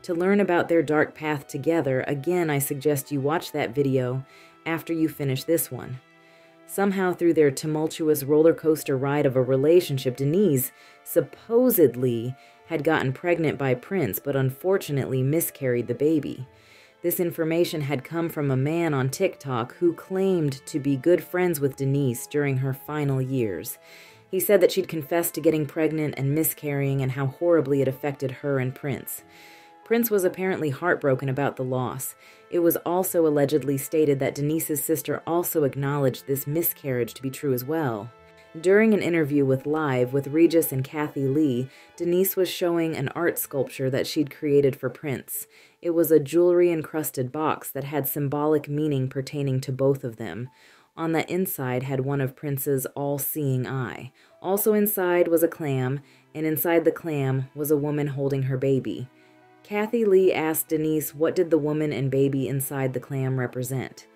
To learn about their dark path together, again, I suggest you watch that video after you finish this one. Somehow, through their tumultuous roller coaster ride of a relationship, Denise supposedly had gotten pregnant by Prince, but unfortunately miscarried the baby. This information had come from a man on TikTok who claimed to be good friends with Denise during her final years. He said that she'd confessed to getting pregnant and miscarrying and how horribly it affected her and Prince. Prince was apparently heartbroken about the loss. It was also allegedly stated that Denise's sister also acknowledged this miscarriage to be true as well. During an interview with Live with Regis and Kathy Lee, Denise was showing an art sculpture that she'd created for Prince. It was a jewelry-encrusted box that had symbolic meaning pertaining to both of them. On the inside had one of Prince's all-seeing eye. Also inside was a clam, and inside the clam was a woman holding her baby. Kathy Lee asked Denise what did the woman and baby inside the clam represent.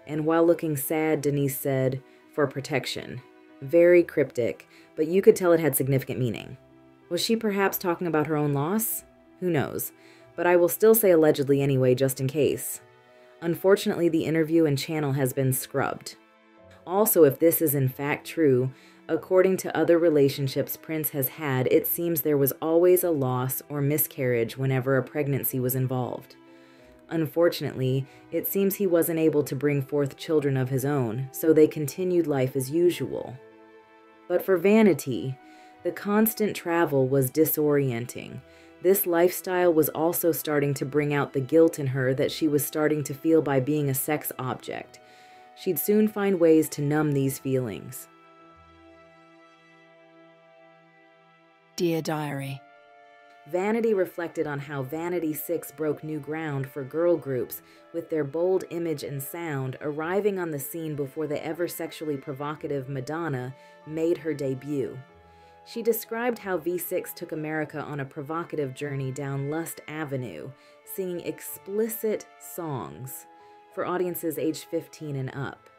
And while looking sad, Denise said, "For protection." Very cryptic, but you could tell it had significant meaning. Was she perhaps talking about her own loss? Who knows? But I will still say allegedly anyway, just in case. Unfortunately, the interview and channel has been scrubbed. Also, if this is in fact true, according to other relationships Prince has had, it seems there was always a loss or miscarriage whenever a pregnancy was involved. Unfortunately, it seems he wasn't able to bring forth children of his own, so they continued life as usual. But for Vanity, the constant travel was disorienting. This lifestyle was also starting to bring out the guilt in her that she was starting to feel by being a sex object. She'd soon find ways to numb these feelings. Dear Diary. Vanity reflected on how Vanity 6 broke new ground for girl groups with their bold image and sound, arriving on the scene before the ever sexually provocative Madonna made her debut. She described how V6 took America on a provocative journey down Lust Avenue, singing explicit songs for audiences aged 15 and up.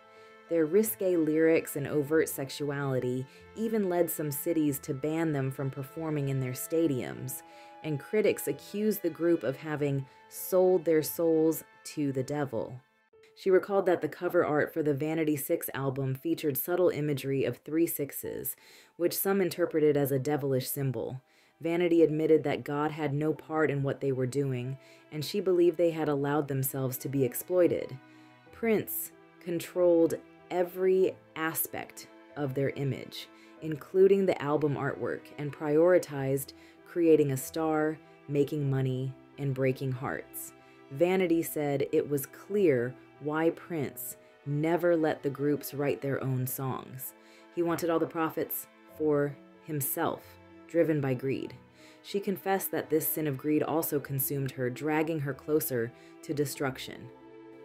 Their risque lyrics and overt sexuality even led some cities to ban them from performing in their stadiums, and critics accused the group of having sold their souls to the devil. She recalled that the cover art for the Vanity 6 album featured subtle imagery of 3 sixes, which some interpreted as a devilish symbol. Vanity admitted that God had no part in what they were doing, and she believed they had allowed themselves to be exploited. Prince controlled every aspect of their image, including the album artwork, and prioritized creating a star, making money, and breaking hearts. Vanity said it was clear why Prince never let the groups write their own songs. He wanted all the profits for himself, driven by greed. She confessed that this sin of greed also consumed her, dragging her closer to destruction.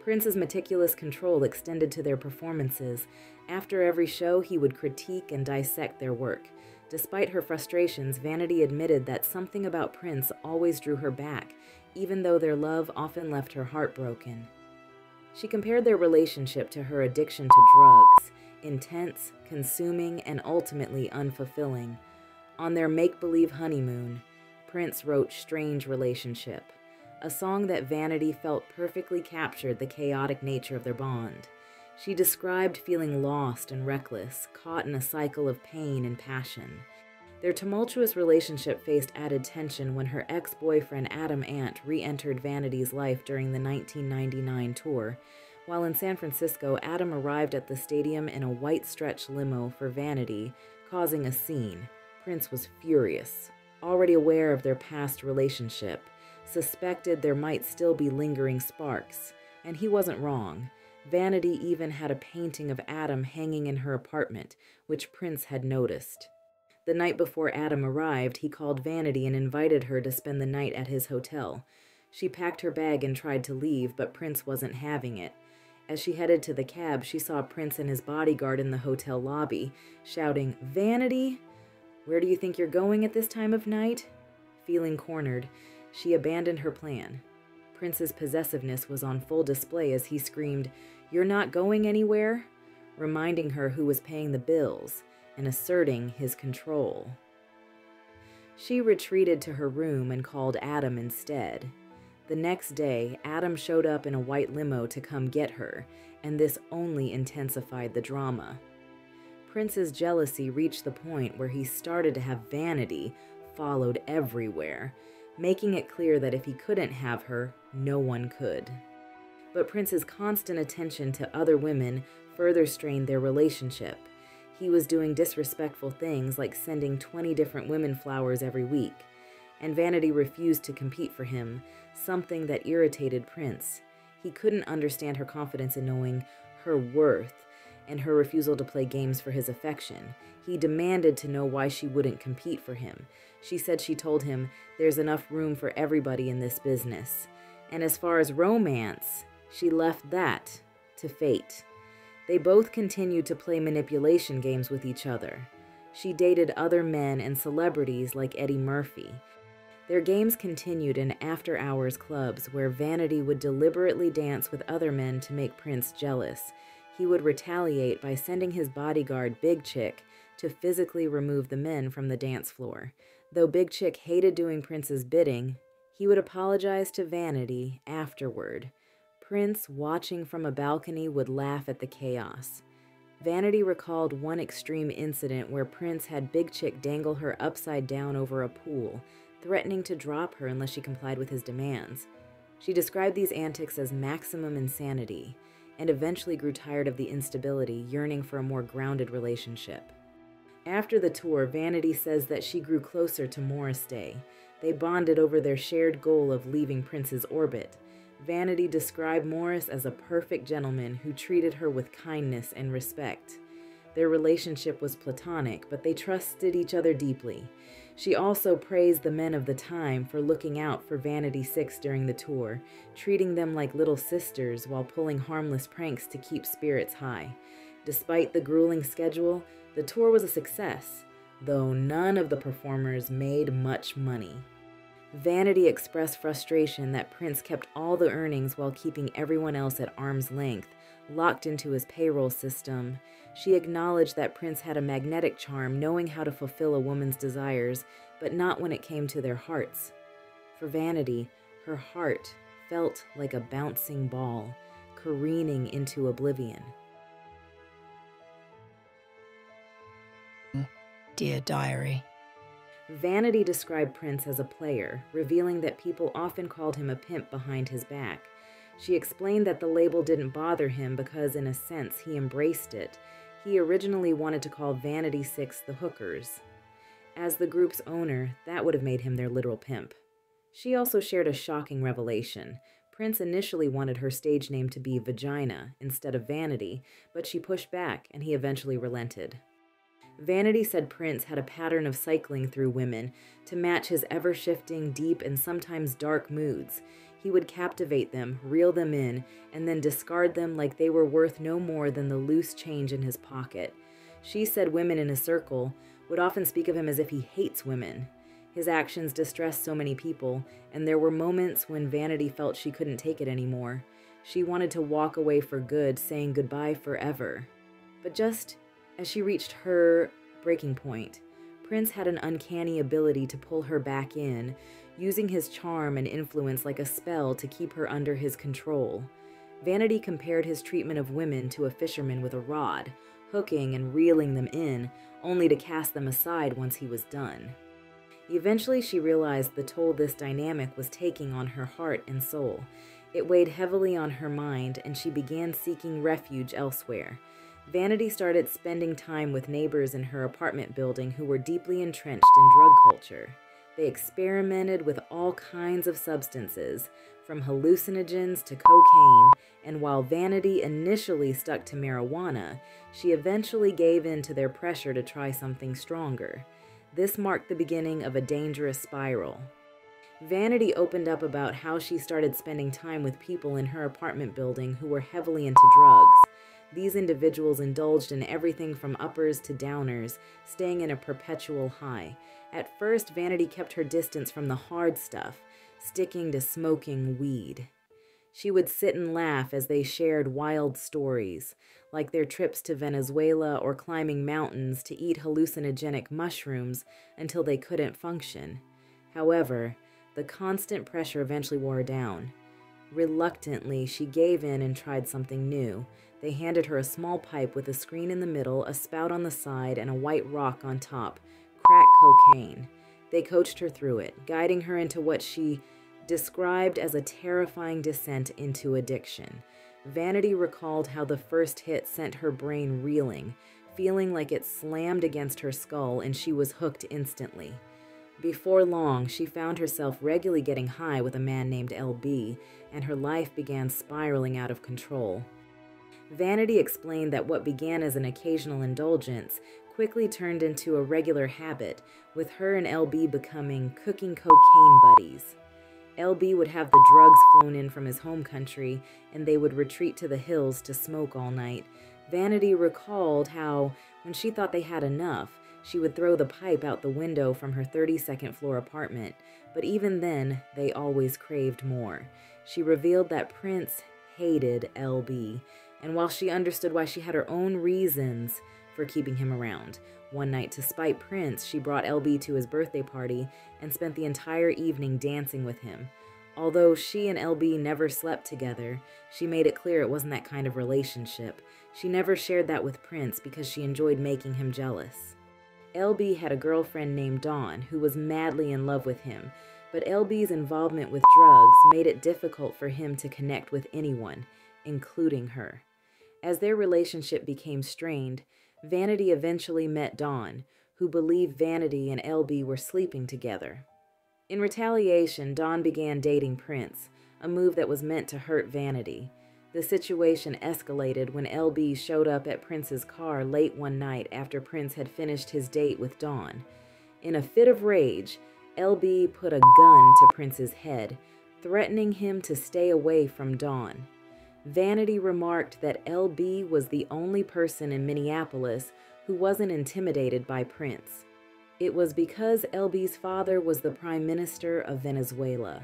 Prince's meticulous control extended to their performances. After every show, he would critique and dissect their work. Despite her frustrations, Vanity admitted that something about Prince always drew her back, even though their love often left her heartbroken. She compared their relationship to her addiction to drugs, intense, consuming, and ultimately unfulfilling. On their make-believe honeymoon, Prince wrote Strange Relationship, a song that Vanity felt perfectly captured the chaotic nature of their bond. She described feeling lost and reckless, caught in a cycle of pain and passion. Their tumultuous relationship faced added tension when her ex-boyfriend Adam Ant re-entered Vanity's life during the 1999 tour. While in San Francisco, Adam arrived at the stadium in a white stretch limo for Vanity, causing a scene. Prince was furious. Already aware of their past relationship, suspected there might still be lingering sparks, and he wasn't wrong. Vanity even had a painting of Adam hanging in her apartment, which Prince had noticed. The night before Adam arrived, he called Vanity and invited her to spend the night at his hotel. She packed her bag and tried to leave, but Prince wasn't having it. As she headed to the cab, she saw Prince and his bodyguard in the hotel lobby, shouting, "Vanity, where do you think you're going at this time of night?" Feeling cornered, she abandoned her plan. Prince's possessiveness was on full display as he screamed, "You're not going anywhere?" reminding her who was paying the bills and asserting his control. She retreated to her room and called Adam instead. The next day, Adam showed up in a white limo to come get her, and this only intensified the drama. Prince's jealousy reached the point where he started to have Vanity followed everywhere, making it clear that if he couldn't have her, no one could. But Prince's constant attention to other women further strained their relationship. He was doing disrespectful things like sending 20 different women flowers every week, and Vanity refused to compete for him, something that irritated Prince. He couldn't understand her confidence in knowing her worth and her refusal to play games for his affection. He demanded to know why she wouldn't compete for him. She said she told him, "There's enough room for everybody in this business." And as far as romance, she left that to fate. They both continued to play manipulation games with each other. She dated other men and celebrities like Eddie Murphy. Their games continued in after-hours clubs where Vanity would deliberately dance with other men to make Prince jealous. He would retaliate by sending his bodyguard, Big Chick, to physically remove the men from the dance floor. Though Big Chick hated doing Prince's bidding, he would apologize to Vanity afterward. Prince, watching from a balcony, would laugh at the chaos. Vanity recalled one extreme incident where Prince had Big Chick dangle her upside down over a pool, threatening to drop her unless she complied with his demands. She described these antics as maximum insanity, and eventually grew tired of the instability, yearning for a more grounded relationship. After the tour, Vanity says that she grew closer to Morris Day. They bonded over their shared goal of leaving Prince's orbit. Vanity described Morris as a perfect gentleman who treated her with kindness and respect. Their relationship was platonic, but they trusted each other deeply. She also praised the men of the time for looking out for Vanity 6 during the tour, treating them like little sisters while pulling harmless pranks to keep spirits high. Despite the grueling schedule, the tour was a success, though none of the performers made much money. Vanity expressed frustration that Prince kept all the earnings while keeping everyone else at arm's length, locked into his payroll system. She acknowledged that Prince had a magnetic charm, knowing how to fulfill a woman's desires, but not when it came to their hearts. For Vanity, her heart felt like a bouncing ball, careening into oblivion. Dear Diary. Vanity described Prince as a player, revealing that people often called him a pimp behind his back. She explained that the label didn't bother him because, in a sense, he embraced it. He originally wanted to call Vanity 6 the Hookers. As the group's owner, that would have made him their literal pimp. She also shared a shocking revelation. Prince initially wanted her stage name to be Vagina instead of Vanity, but she pushed back and he eventually relented. Vanity said Prince had a pattern of cycling through women to match his ever-shifting, deep, and sometimes dark moods. He would captivate them, reel them in, and then discard them like they were worth no more than the loose change in his pocket. She said women in his circle would often speak of him as if he hates women. His actions distressed so many people, and there were moments when Vanity felt she couldn't take it anymore. She wanted to walk away for good, saying goodbye forever. But just as she reached her breaking point, Prince had an uncanny ability to pull her back in, using his charm and influence like a spell to keep her under his control. Vanity compared his treatment of women to a fisherman with a rod, hooking and reeling them in, only to cast them aside once he was done. Eventually, she realized the toll this dynamic was taking on her heart and soul. It weighed heavily on her mind, and she began seeking refuge elsewhere. Vanity started spending time with neighbors in her apartment building who were deeply entrenched in drug culture. They experimented with all kinds of substances, from hallucinogens to cocaine, and while Vanity initially stuck to marijuana, she eventually gave in to their pressure to try something stronger. This marked the beginning of a dangerous spiral. Vanity opened up about how she started spending time with people in her apartment building who were heavily into drugs. These individuals indulged in everything from uppers to downers, staying in a perpetual high. At first, Vanity kept her distance from the hard stuff, sticking to smoking weed. She would sit and laugh as they shared wild stories, like their trips to Venezuela or climbing mountains to eat hallucinogenic mushrooms until they couldn't function. However, the constant pressure eventually wore her down. Reluctantly, she gave in and tried something new. They handed her a small pipe with a screen in the middle, a spout on the side, and a white rock on top. Crack cocaine. They coached her through it, guiding her into what she described as a terrifying descent into addiction. Vanity recalled how the first hit sent her brain reeling, feeling like it slammed against her skull and she was hooked instantly. Before long, she found herself regularly getting high with a man named LB, and her life began spiraling out of control. Vanity explained that what began as an occasional indulgence quickly turned into a regular habit, with her and LB becoming cooking cocaine buddies. LB would have the drugs flown in from his home country, and they would retreat to the hills to smoke all night. Vanity recalled how, when she thought they had enough, she would throw the pipe out the window from her 32nd floor apartment, but even then, they always craved more. She revealed that Prince hated LB, and while she understood why she had her own reasons for keeping him around, one night, to spite Prince, she brought LB to his birthday party and spent the entire evening dancing with him. Although she and LB never slept together, she made it clear it wasn't that kind of relationship. She never shared that with Prince because she enjoyed making him jealous. LB had a girlfriend named Dawn who was madly in love with him, but LB's involvement with drugs made it difficult for him to connect with anyone, including her. As their relationship became strained, Vanity eventually met Dawn, who believed Vanity and LB were sleeping together. In retaliation, Dawn began dating Prince, a move that was meant to hurt Vanity. The situation escalated when LB showed up at Prince's car late one night after Prince had finished his date with Dawn. In a fit of rage, LB put a gun to Prince's head, threatening him to stay away from Dawn. Vanity remarked that LB was the only person in Minneapolis who wasn't intimidated by Prince. It was because LB's father was the Prime Minister of Venezuela.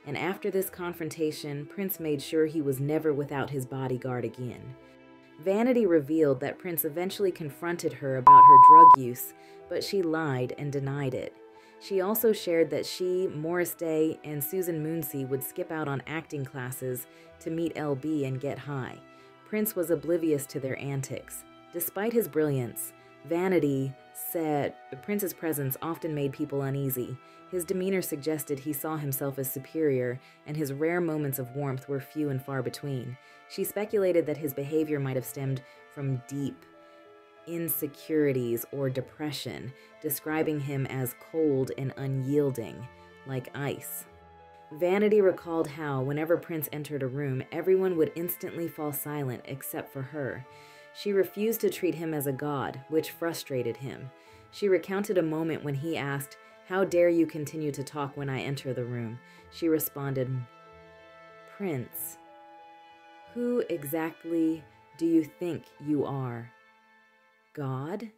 And after this confrontation, Prince made sure he was never without his bodyguard again. Vanity revealed that Prince eventually confronted her about her drug use, but she lied and denied it. She also shared that she, Morris Day, and Susan Moonsey would skip out on acting classes to meet LB and get high. Prince was oblivious to their antics. Despite his brilliance, Vanity said Prince's presence often made people uneasy. His demeanor suggested he saw himself as superior, and his rare moments of warmth were few and far between. She speculated that his behavior might have stemmed from deep insecurities or depression, describing him as cold and unyielding, like ice. Vanity recalled how, whenever Prince entered a room, everyone would instantly fall silent except for her. She refused to treat him as a god, which frustrated him. She recounted a moment when he asked, "How dare you continue to talk when I enter the room?" She responded, "Prince, who exactly do you think you are? God?"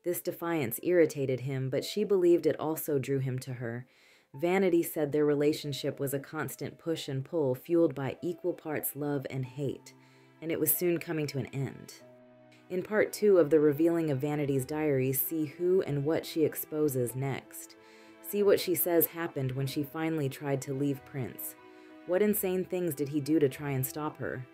This defiance irritated him, but she believed it also drew him to her. Vanity said their relationship was a constant push and pull, fueled by equal parts love and hate, and it was soon coming to an end. In part 2 of the revealing of Vanity's diaries, see who and what she exposes next. See what she says happened when she finally tried to leave Prince. What insane things did he do to try and stop her?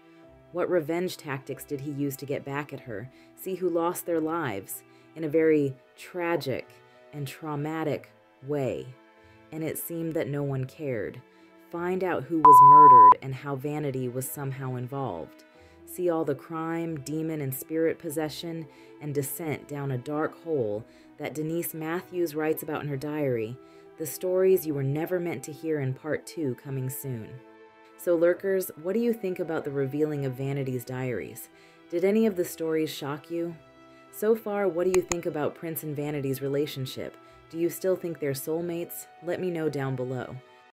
What revenge tactics did he use to get back at her? See who lost their lives in a very tragic and traumatic way. And it seemed that no one cared. Find out who was murdered and how Vanity was somehow involved. See all the crime, demon, and spirit possession and descent down a dark hole that Denise Matthews writes about in her diary, the stories you were never meant to hear in part 2 coming soon. So lurkers, what do you think about the revealing of Vanity's diaries? Did any of the stories shock you? So far, what do you think about Prince and Vanity's relationship? Do you still think they're soulmates? Let me know down below.